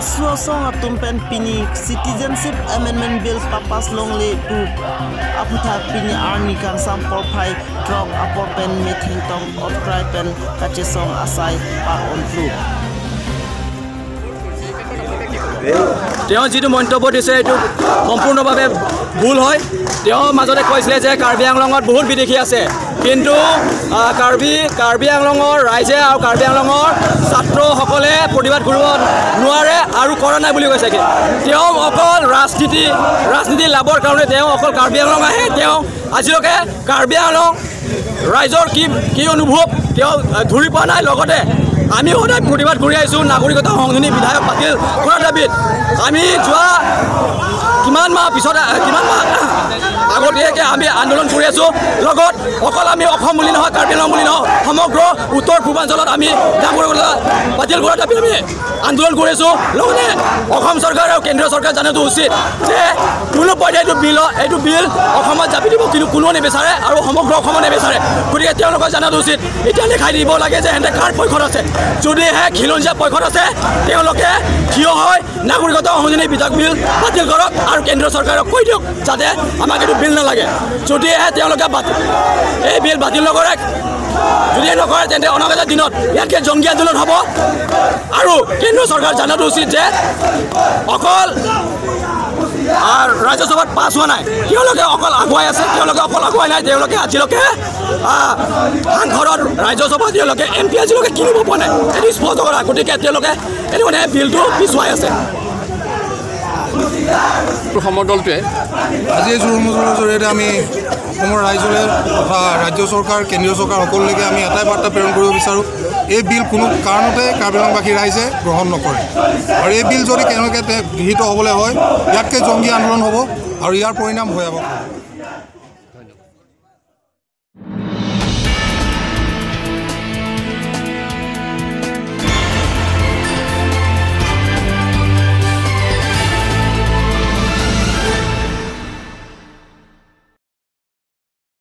Asuasong atumpen pini citizenship amendment bill papas longle tu aputha pini army kang sampol phai drop aporpen mething tong outcry pen kachesong asai pa on flu তেওঁ যেটো মন্তব্য দিছে এটো সম্পূৰ্ণভাৱে ভুল হয় তেওঁ মাজতে কৈছিলে যে কাৰ্বি আংলঙত বহুত বিদেশী আছে কিন্তু কাৰ্বি আংলঙৰ ৰাইজে আৰু কাৰ্বি আংলঙৰ ছাত্ৰসকলে প্ৰতিবাদ কৰিব নোৱাৰে আৰু কৰা নাই বুলি কৈছে তেওঁ অকল ৰাজনীতি লাভৰ কাৰণে তেওঁ অকল কাৰ্বি আংলং আহে তেওঁ আজিলৈকে কাৰ্বি আংলং ৰাইজৰ কি অনুভৱ তেওঁ ধৰি পোৱা নাই লগতে আমি সদায় প্ৰতিবাদ কৰি আহিছোঁ নাগৰিকতা সংশোধনী বিধায়ক বাতিল কৰাৰ দাবীত আমি যোৱা কিমান মাহ আগতীয়াকৈ আমি আন্দোলন কৰি আছোঁ লগত অকল আমি অসম বুলি নহয় কাৰ্বি আংলং বুলি নহয় সমগ্ৰ উত্তৰ পূৰ্বাঞ্চলত আমি নাগৰিকতা বাতিল কৰাৰ দাবীত আমি আন্দোলন কৰি আছোঁ লগতে অসম চৰকাৰ আৰু কেন্দ্ৰীয় চৰকাৰ জানাটো উচিত যে কোনো পৰ্যায়ত এইটো বিল অসমত জাপি দিব কিন্তু কোনেও নিবিচাৰে আৰু সমগ্ৰ অসমত নিবিচাৰে গতিকে তেওঁলোকক জানাটো উচিত এতিয়া দেখাই দিব লাগে যে সিহঁতে কাৰ পক্ষত আছে যদিহে খিলঞ্জীয়া পক্ষত আছে তেওঁলোকে থিয় হয় নাগৰিকতা সংশোধনী বিধেয়ক বিল বাতিল কৰক আৰু কেন্দ্ৰীয় চৰকাৰক কৈ দিয়ক যাতে আমাক এইটো বিল নালাগে যদিহে তেওঁলোকে এই বিল বাতিল নকৰে যদি নকৰে তেন্তে অনাগত দিনত ইয়াতকৈ জংগী আন্দোলন হ'ব আৰু কেন্দ্ৰীয় চৰকাৰ জানাটো উচিত যে অকল ৰাজ্যসভাত পাছ হোৱা নাই তেওঁলোকে অকল আগুৱাই আছে তেওঁলোকে অকল আগুৱাই নাই তেওঁলোকে আজিলৈকে সাংসদত ৰাজ্যসভা তেওঁলোকে MP আজিলৈকে কিনিব পৰা নাই এইটো স্পষ্ট কৰা গতিকে তেওঁলোকে এইটো মানে বিলটো পিছুৱাই আছে সমদলটোৱে আজি জোৰ মোজুৰৰ জৰিয়তে আমি অসমৰ ৰাইজলৈ তথা ৰাজ্য চৰকাৰ কেন্দ্ৰীয় চৰকাৰ সকলোলৈকে আমি এটাই বাৰ্তা প্ৰেৰণ কৰিব বিচাৰোঁ এই বিল কোনো কাৰণতে কাৰ্বি আংলংবাসী ৰাইজে গ্ৰহণ নকৰে আৰু এই বিল যদি কেনেকৈ গৃহীত হ'বলৈ হয় ইয়াতকৈ জংগী আন্দোলন হ'ব আৰু ইয়াৰ পৰিণাম ভয়াৱহ হ'ব